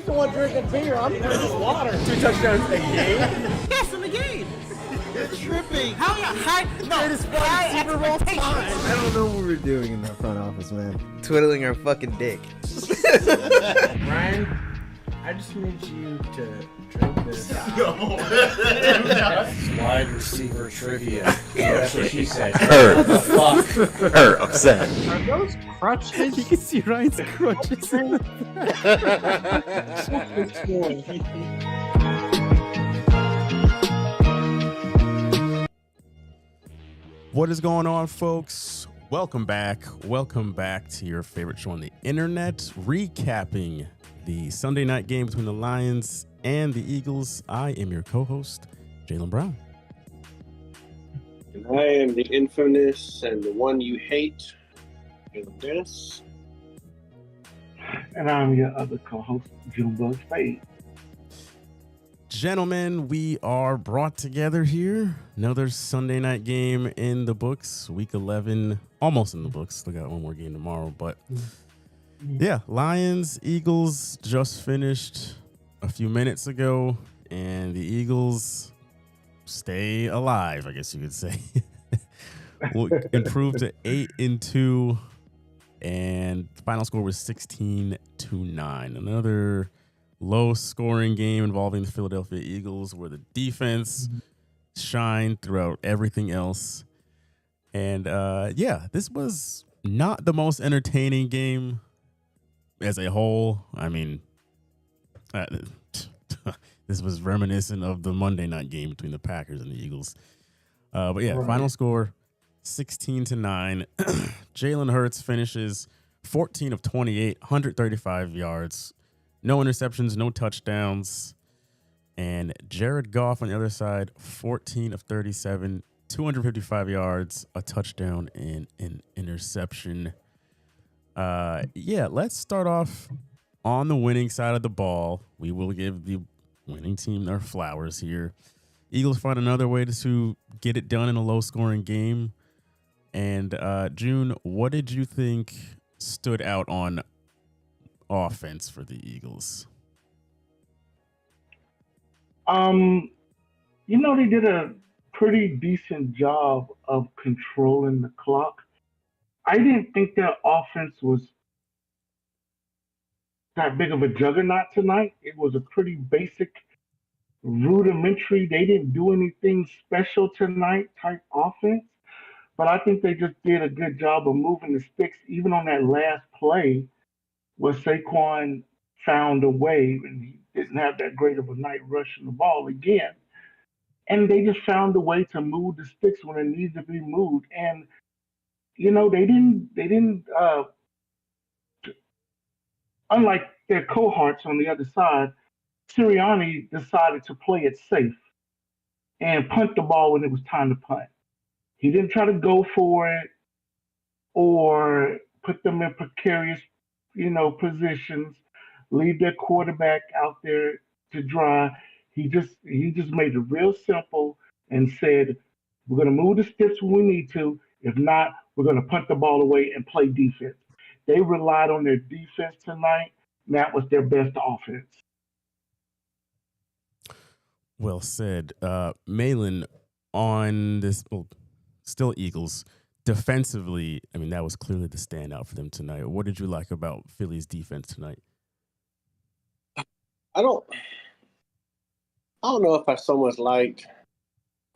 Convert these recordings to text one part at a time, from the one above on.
the one drinking beer. I'm drinking water. 2 touchdowns a game? Yes, in the game. You're tripping. How high? No, Greatest fucking Super Bowl time. I don't know what we're doing in that front office, man. Twiddling our fucking dick. Ryan, I just need you to drink this. Wide receiver trivia. That's what she said. Her. Fuck. Her upset. Are those crutches? You can see Ryan's crutches in the What is going on, folks? Welcome back to your favorite show on the internet, recapping the Sunday night game between the Lions and the Eagles. I am your co-host, Jalen Brown. And I am the infamous and the one you hate, Caleb Dennis. And I'm your other co-host, Junebug Spade. Gentlemen, we are brought together here. Another Sunday night game in the books. Week 11, almost in the books. Still got one more game tomorrow. But yeah, Lions, Eagles just finished a few minutes ago. And the Eagles stay alive, I guess you could say. Improved to 8-2. And the final score was 16-9. Another low-scoring game involving the Philadelphia Eagles, where the defense shined throughout everything else. And yeah, this was not the most entertaining game as a whole. I mean, this was reminiscent of the Monday night game between the Packers and the Eagles. But yeah, right. Final score 16-9. Jalen Hurts finishes 14 of 28, 135 yards. No interceptions, no touchdowns. And Jared Goff on the other side, 14 of 37, 255 yards, a touchdown, and an interception. Yeah, let's start off on the winning side of the ball. We will give the winning team their flowers here. Eagles find another way to get it done in a low-scoring game. And June, what did you think stood out on offense for the Eagles? They did a pretty decent job of controlling the clock. I didn't think their offense was that big of a juggernaut tonight. It was a pretty basic, rudimentary, they didn't do anything special tonight type offense. But I think they just did a good job of moving the sticks, even on that last play where Saquon found a way, and he didn't have that great of a night rushing the ball again. And they just found a way to move the sticks when it needed to be moved. And, they didn't unlike their cohorts on the other side, Sirianni decided to play it safe and punt the ball when it was time to punt. He didn't try to go for it or put them in precarious positions, leave their quarterback out there to dry. He just made it real simple and said, we're going to move the sticks when we need to. If not, we're going to punt the ball away and play defense. They relied on their defense tonight, and that was their best offense. Well said. Malin, on this, still Eagles. Defensively, I mean, that was clearly the standout for them tonight. What did you like about Philly's defense tonight? I don't know if I so much liked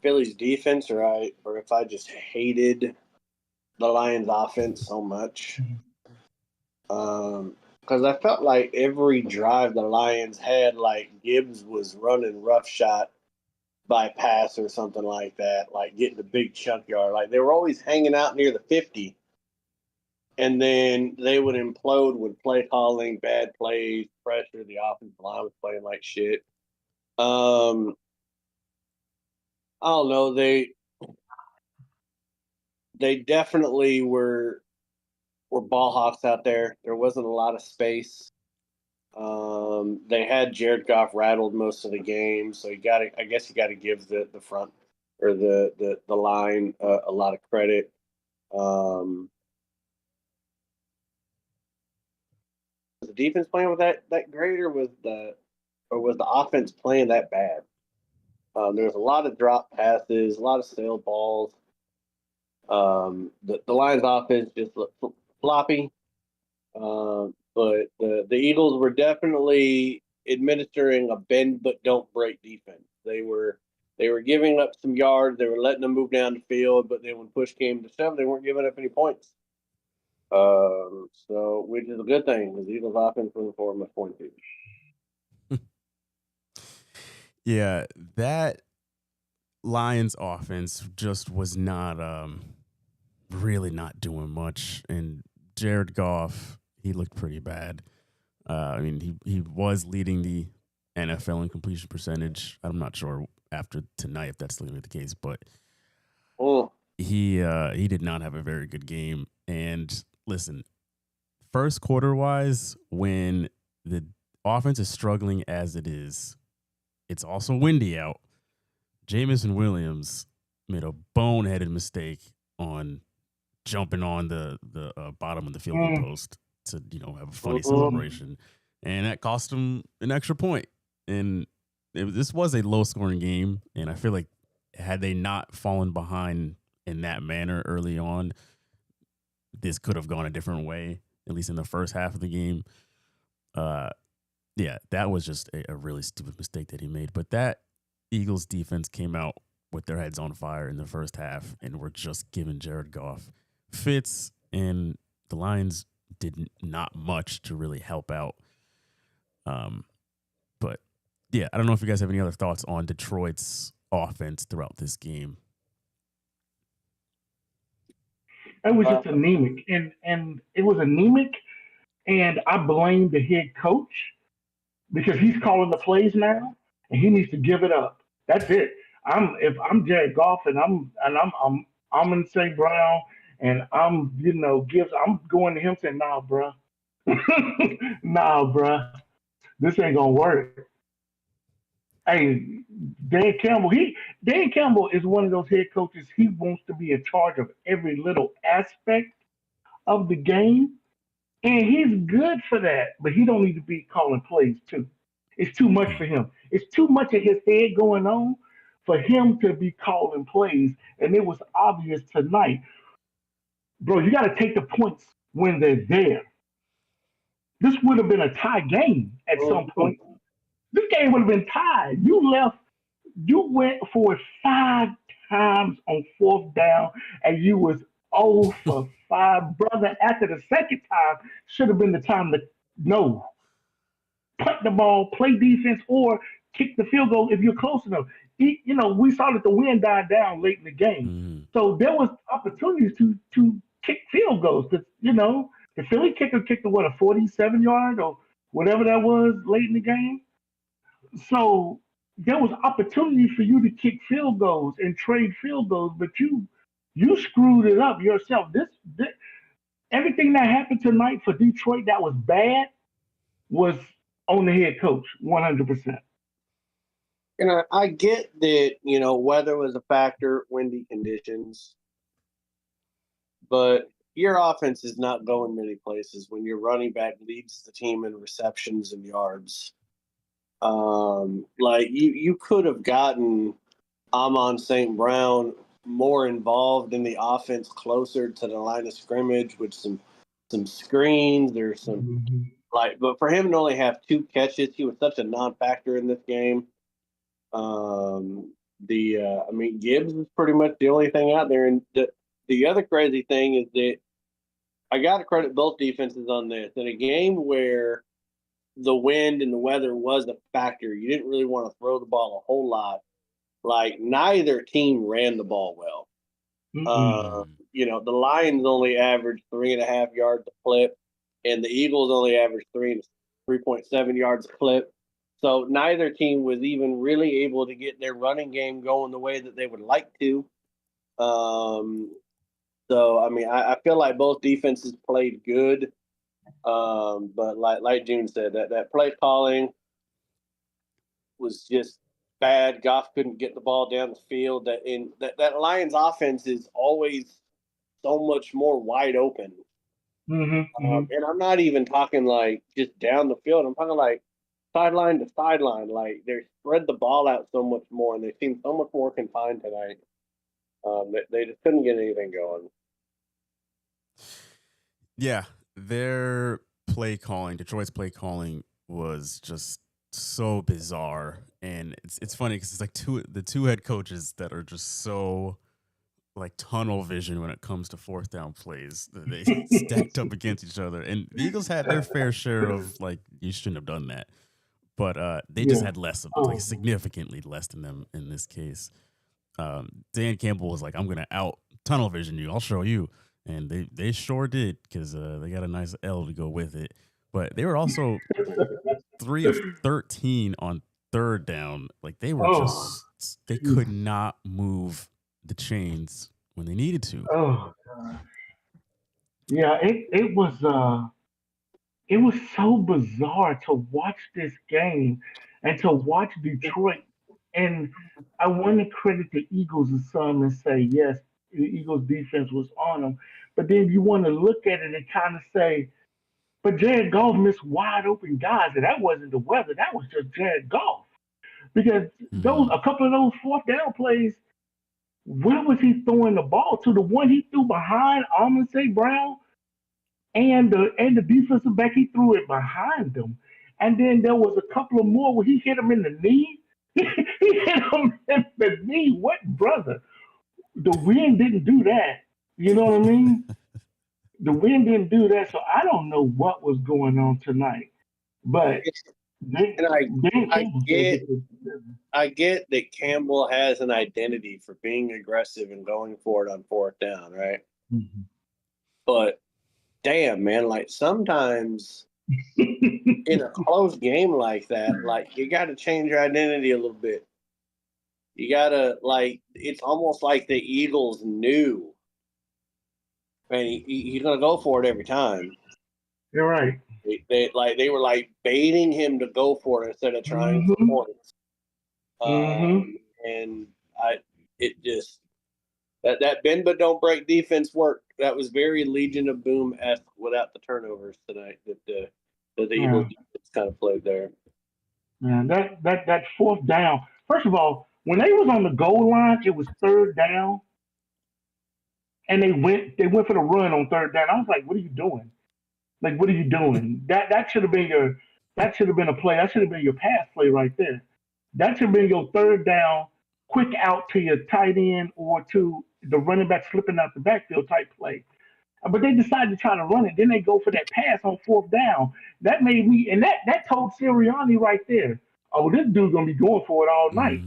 Philly's defense or if I just hated the Lions offense so much. Because I felt like every drive the Lions had, like Gibbs was running roughshod by pass or something like that, like getting a big chunk yard. Like they were always hanging out near the 50. And then they would implode with play calling, bad plays, pressure. The offensive line was playing like shit. I don't know. They definitely were ball hawks out there. There wasn't a lot of space. They had Jared Goff rattled most of the game, so I guess you got to give the front or the line a lot of credit. defense playing with that great, or was the offense playing that bad? There was a lot of drop passes, a lot of sail balls. The Lions offense just looked floppy. But the Eagles were definitely administering a bend but don't break defense. They were giving up some yards. They were letting them move down the field, but then when push came to shove, they weren't giving up any points. So which is a good thing because the Eagles offense was for much point too. Yeah, that Lions offense just was not really not doing much. And Jared Goff, he looked pretty bad. I mean, he was leading the NFL in completion percentage. I'm not sure after tonight if that's still the case, but he did not have a very good game. And listen, first quarter wise, when the offense is struggling as it is, it's also windy out. Jameson Williams made a boneheaded mistake on jumping on the bottom of the field goal post to have a funny celebration, and that cost him an extra point. And this was a low scoring game, and I feel like had they not fallen behind in that manner early on, this could have gone a different way, at least in the first half of the game. Yeah, that was just a really stupid mistake that he made. But that Eagles defense came out with their heads on fire in the first half and were just giving Jared Goff fits, and the Lions did not much to really help out. But yeah, I don't know if you guys have any other thoughts on Detroit's offense throughout this game. It was just anemic, and it was anemic, and I blame the head coach because he's calling the plays now, and he needs to give it up. That's it. If I'm Jared Goff and I'm in St. Brown and I'm Gibbs, I'm going to him saying, nah, bruh. Nah, bruh. This ain't gonna work. Hey, Dan Campbell is one of those head coaches. He wants to be in charge of every little aspect of the game. And he's good for that, but he don't need to be calling plays too. It's too much for him. It's too much of his head going on for him to be calling plays. And it was obvious tonight. Bro, you got to take the points when they're there. This would have been a tie game at some point. This game would have been tied. You went for it 5 times on 4th down, and you was 0 for 5. Brother, after the second time, should have been the time to punt the ball, play defense, or kick the field goal if you're close enough. We saw that the wind died down late in the game. So there was opportunities to kick field goals. The Philly kicker kicked a 47-yard or whatever that was late in the game. So there was opportunity for you to kick field goals and trade field goals, but you screwed it up yourself. This everything that happened tonight for Detroit that was bad was on the head coach, 100%. And I get that, weather was a factor, windy conditions, but your offense is not going many places when your running back leads the team in receptions and yards. You could have gotten Amon St. Brown more involved in the offense, closer to the line of scrimmage with some screens or some but for him to only have 2 catches, he was such a non-factor in this game. Gibbs is pretty much the only thing out there. And the other crazy thing is that I got to credit both defenses on this. In a game where the wind and the weather was a factor, you didn't really want to throw the ball a whole lot. Neither team ran the ball well. The Lions only averaged 3.5 yards a clip, and the Eagles only averaged 3.7 yards a clip. So neither team was even really able to get their running game going the way that they would like to. I feel like both defenses played good. But like June said, that play calling was just bad. Goff couldn't get the ball down the field. That Lions offense is always so much more wide open And I'm not even talking like just down the field. I'm talking like sideline to sideline. Like they spread the ball out so much more, and they seem so much more confined tonight. They just couldn't get anything going. Yeah, their play calling, Detroit's play calling, was just so bizarre, and it's funny because it's like the two head coaches that are just so like tunnel vision when it comes to fourth down plays. They stacked up against each other, and the Eagles had their fair share of like, you shouldn't have done that, but they just had less of, like, significantly less than them in this case. Dan Campbell was like, I'm gonna out tunnel vision you, I'll show you, and they sure did, because they got a nice L to go with it. But they were also 3 of 13 on third down. Like they were they could not move the chains when they needed to. Oh God. Yeah, it was so bizarre to watch this game and to watch Detroit. And I want to credit the Eagles and some and say, yes, the Eagles defense was on them. But then you want to look at it and kind of say, but Jared Goff missed wide open guys, and that wasn't the weather. That was just Jared Goff. Because a couple of those fourth down plays, where was he throwing the ball to? The one he threw behind Amon-Ra Brown and the defensive back, he threw it behind them. And then there was a couple of more where he hit him in the knee. He hit him in the knee. What, brother? The wind didn't do that. You know what I mean? The wind didn't do that. So I don't know what was going on tonight. But I get that Campbell has an identity for being aggressive and going for it on fourth down, right? Mm-hmm. But damn, man, like sometimes in a close game like that, like you got to change your identity a little bit. You got to, like, it's almost like the Eagles knew, and he's going to go for it every time. You're right. They were like baiting him to go for it instead of trying for points. And it just that bend but don't break defense worked. That was very Legion of Boom-esque without the turnovers tonight that the Eagles defense kind of played there. Man, that fourth down. First of all, when they was on the goal line, it was third down, and they went for the run on third down. I was like, what are you doing? Like, what are you doing? That should have been a play. That should have been your pass play right there. That should have been your third down, quick out to your tight end or to the running back slipping out the backfield type play. But they decided to try to run it. Then they go for that pass on fourth down. That made me, and that told Sirianni right there, oh, this dude's gonna be going for it all night.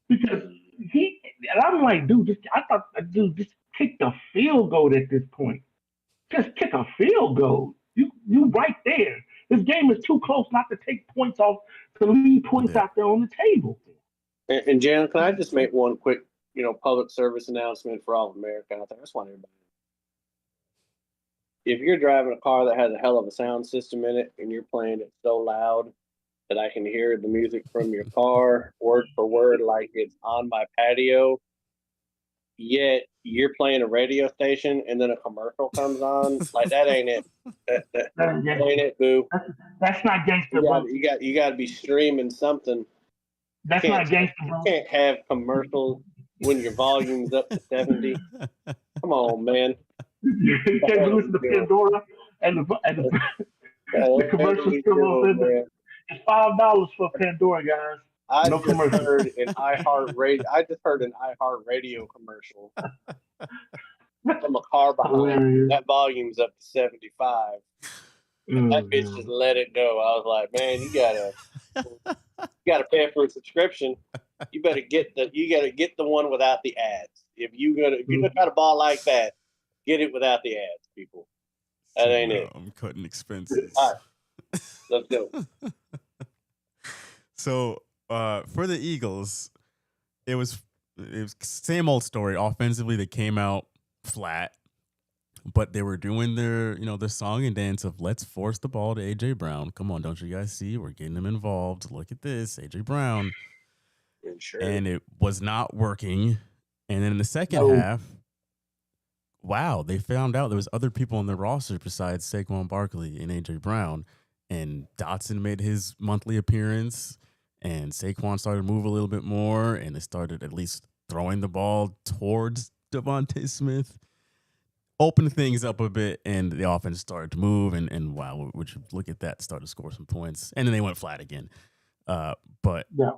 Because and I'm like, dude, just kick the field goal at this point. Just kick a field goal. You right there. This game is too close not to take points off, to leave points out there on the table. And Jan, can I just make one quick, public service announcement for all of America out there? I just want everybody. If you're driving a car that has a hell of a sound system in it and you're playing it so loud that I can hear the music from your car word for word like it's on my patio, yet you're playing a radio station and then a commercial comes on, like that ain't it. That ain't it, boo. That's not gangster, bro. You got to be streaming something. That's not gangster, bro. You can't have commercials when your volume's up to 70. Come on, man. You can't listen to Pandora and the commercials come on. It's $5 for Pandora, guys. I just heard an iHeartRadio commercial from a car behind. That volume's up to 75. That bitch just let it go. I was like, man, you gotta pay for a subscription. You gotta get the one without the ads. If you're gonna try to ball like that, get it without the ads, people. That ain't it. I'm cutting expenses. All right, let's go. So for the Eagles, it was same old story. Offensively, they came out flat, but they were doing their song and dance of let's force the ball to AJ Brown. Come on, don't you guys see? We're getting him involved. Look at this, AJ Brown. Sure. And it was not working. And then in the second half, wow, they found out there was other people on the roster besides Saquon Barkley and AJ Brown, and Dotson made his monthly appearance, and Saquon started to move a little bit more, and they started at least throwing the ball towards Devontae Smith, opened things up a bit, and the offense started to move, and wow, would you look at that, started to score some points, and then they went flat again. But Yeah.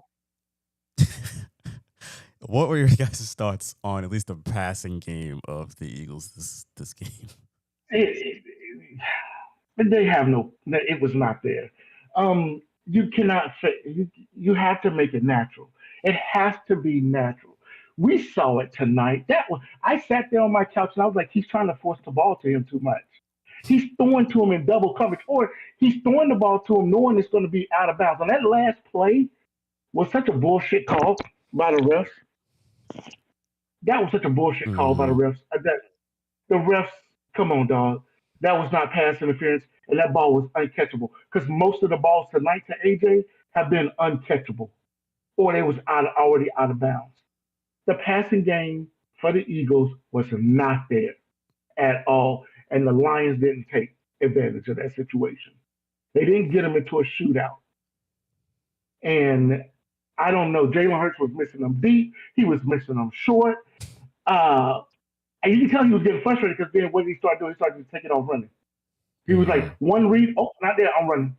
what were your guys' thoughts on at least the passing game of the Eagles this game? They have it was not there. You cannot say, you have to make it natural. It has to be natural. We saw it tonight. I sat there on my couch and I was like, he's trying to force the ball to him too much. He's throwing to him in double coverage, or he's throwing the ball to him knowing it's going to be out of bounds. On that last play was such a bullshit call by the refs. That was such a bullshit call by the refs. The refs, come on, dog. That was not pass interference, and that ball was uncatchable. Because most of the balls tonight to AJ have been uncatchable, or they was already out of bounds. The passing game for the Eagles was not there at all, and the Lions didn't take advantage of that situation. They didn't get them into a shootout. And I don't know, Jalen Hurts was missing them deep. He was missing them short. And you can tell he was getting frustrated because then what did he start doing? He started to take it off running. He was like, one read, oh, not there, I'm running.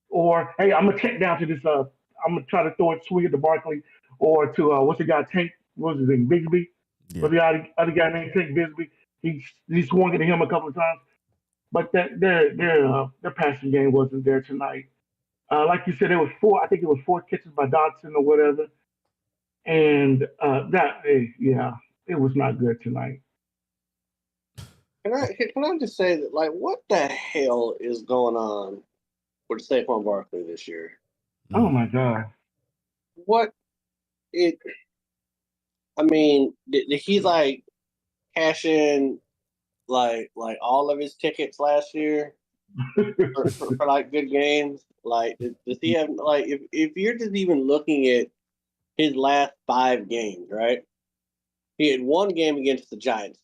Or, hey, I'm going to check down to this, I'm going to try to throw it, swing it to Barkley, or to, what's the guy, Tank, what was his name, Bigsby? Yeah. What's the other guy named Tank Bigsby? He swung it to him a couple of times. But their passing game wasn't there tonight. Like you said, I think it was 4 catches by Dotson or whatever. And it was not good tonight. Can I just say that, like, what the hell is going on with Saquon Barkley this year? Oh my God! Did he like cash in like all of his tickets last year for like good games? Like, does he have, like, if you're just even looking at his last 5 games, right? He had 1 game against the Giants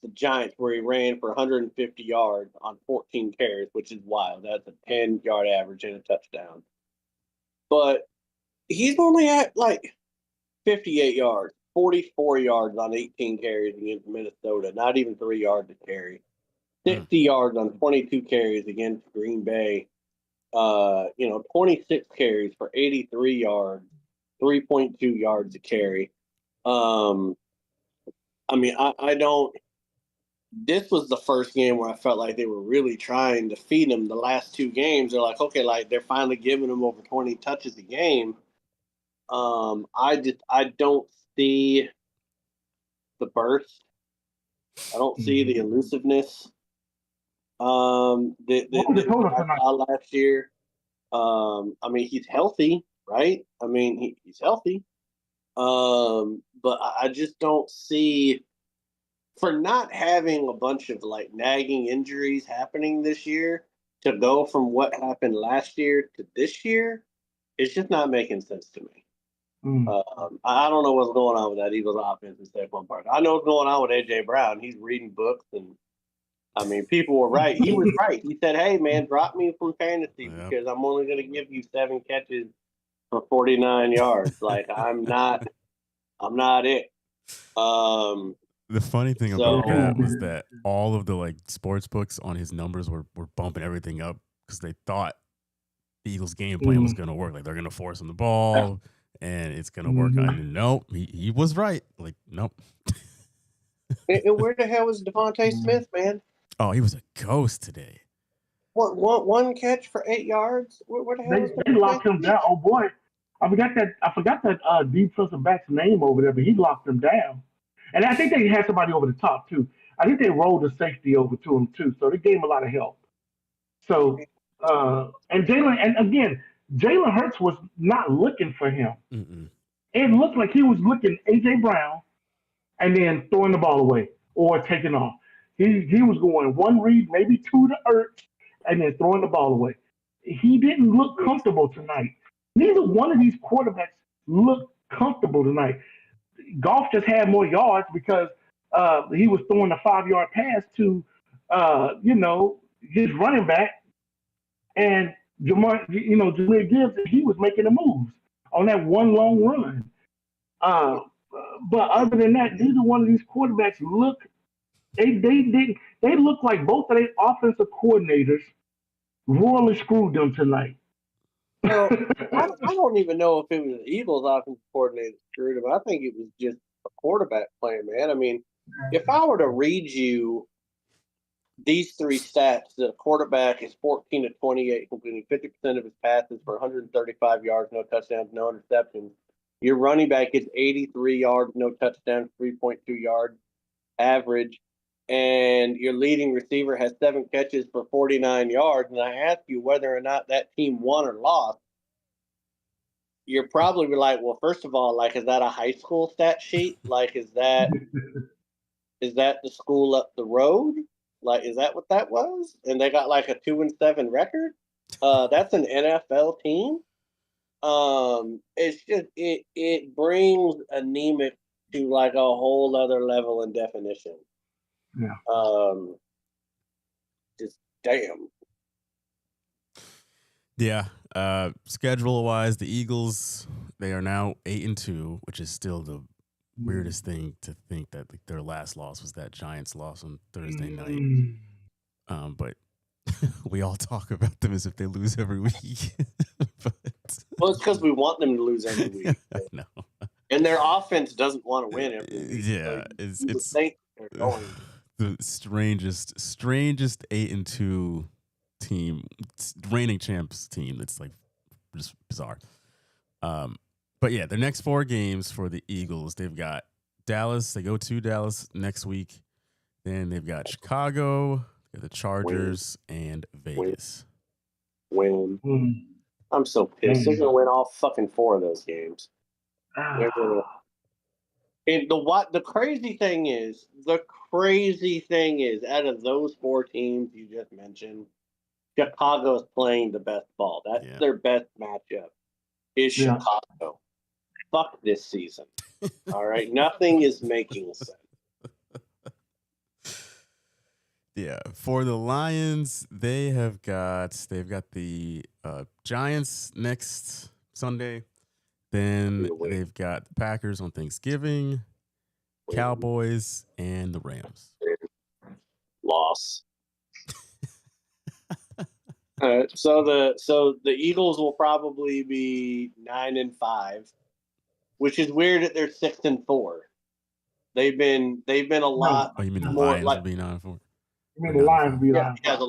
where he ran for 150 yards on 14 carries, which is wild. That's a 10-yard average and a touchdown. But he's only at like 58 yards, 44 yards on 18 carries against Minnesota, not even 3 yards to carry. 60 yards on 22 carries against Green Bay. 26 carries for 83 yards, 3.2 yards a carry. This was the first game where I felt like they were really trying to feed him. The last 2 games, they're like, okay, like they're finally giving him over 20 touches a game. I don't see the burst. I don't see the elusiveness. I saw last year. He's healthy, right? He's healthy. But I just don't see, for not having a bunch of like nagging injuries happening this year, to go from what happened last year to this year, it's just not making sense to me. I don't know what's going on with that Eagles offense and Saquon Barkley. I know what's going on with AJ Brown. He's reading books, and people were right. He was right. He said, "Hey man, drop me from fantasy because I'm only going to give you 7 catches for 49 yards. Like I'm not it." The funny thing about that was that all of the like sports books on his numbers were bumping everything up because they thought the Eagles' game plan was going to work. Like they're going to force him the ball and it's going to work. Nope, he was right. Like nope. And where the hell was Devontae Smith, man? Oh, he was a ghost today. What, one catch for 8 yards? Where the hell? They locked him down. Oh boy, I forgot that defensive back's name over there, but he locked him down. And I think they had somebody over the top too. I think they rolled the safety over to him too, so they gave him a lot of help. So and Jalen Hurts was not looking for him. Mm-mm. It looked like he was looking AJ Brown and then throwing the ball away or taking off. He was going 1 read, maybe 2 to Ertz, and then throwing the ball away. He didn't look comfortable tonight. Neither one of these quarterbacks looked comfortable tonight. Goff just had more yards because he was throwing a 5-yard pass to, his running back, and Jameer Gibbs, he was making the moves on that one long run. But other than that, neither one of these quarterbacks they look like both of their offensive coordinators royally screwed them tonight. Well, I don't even know if it was the Eagles' offensive coordinator screwed him. I think it was just a quarterback play, man. I mean, if I were to read you these three stats, the quarterback is 14 to 28, completing 50% of his passes for 135 yards, no touchdowns, no interceptions. Your running back is 83 yards, no touchdowns, 3.2 yards average. And your leading receiver has 7 catches for 49 yards. And I ask you whether or not that team won or lost. You're probably like, well, first of all, like, is that a high school stat sheet? Like, is that the school up the road? Like, is that what that was? And they got like a 2-7 record. That's an NFL team. It's just it brings anemic to like a whole other level in definition. Yeah. Just damn. Yeah. Schedule wise, the Eagles, they are now 8-2, which is still the weirdest thing to think that like, their last loss was that Giants loss on Thursday night. But we all talk about them as if they lose every week. Well, it's because we want them to lose every week. I know. And their offense doesn't want to win every week. Yeah, Like, it's they're going. the strangest 8-2 team, reigning champs team. That's like just bizarre. But yeah, their next 4 games for the Eagles, they've got Dallas. They go to Dallas next week. Then they've got Chicago, the Chargers, and Vegas. Win. I'm so pissed. They're gonna win all fucking 4 of those games. They're gonna. And the crazy thing is, out of those 4 teams you just mentioned, Chicago's playing the best ball. That's their best matchup. Is Chicago. Fuck this season. All right, nothing is making sense. Yeah, for the Lions, they've got the Giants next Sunday. Then they've got the Packers on Thanksgiving, Cowboys, and the Rams. Loss. So the Eagles will probably be 9-5, which is weird that they're 6-4. They've been a lot. Oh, you mean the more Lions like, will be 9-4? I mean, the Lions will be like, the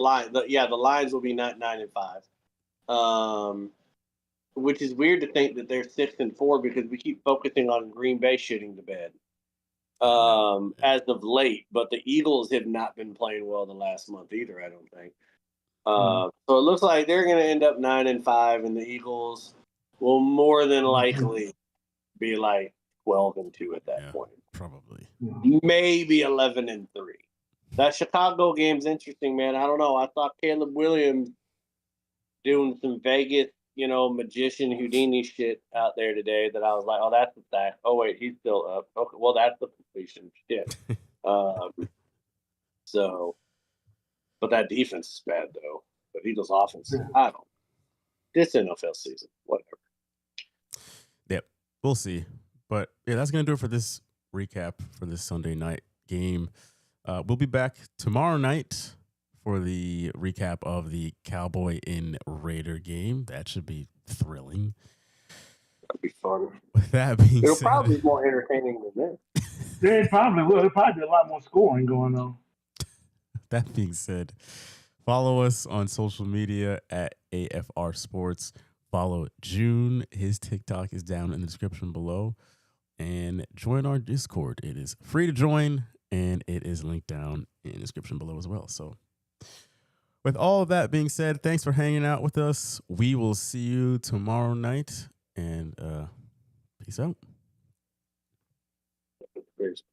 Lions will be 9-5. Which is weird to think that they're 6-4 because we keep focusing on Green Bay shitting the bed as of late. But the Eagles have not been playing well the last month either, I don't think. So it looks like they're going to end up 9-5, and the Eagles will more than likely be like 12-2 at that point. Probably. Maybe 11-3. That Chicago game's interesting, man. I don't know. I saw Caleb Williams doing some Vegas, magician Houdini shit out there today that I was like, oh, that's a sack. Oh, wait, he's still up. Okay, well, that's the completion. Shit. But that defense is bad, though. But Eagles' offense, I don't. This NFL season, whatever. Yep, we'll see. But yeah, that's going to do it for this recap for this Sunday night game. We'll be back tomorrow night for the recap of the Cowboy and Raider game. That should be thrilling. That'd be fun. With that being It'll said, probably be more entertaining than this. Yeah, it probably will. There'll probably be a lot more scoring going on. That being said, follow us on social media at AFR Sports. Follow June. His TikTok is down in the description below. And join our Discord. It is free to join, and it is linked down in the description below as well. So with all of that being said, thanks for hanging out with us. We will see you tomorrow night, and peace out. Cheers.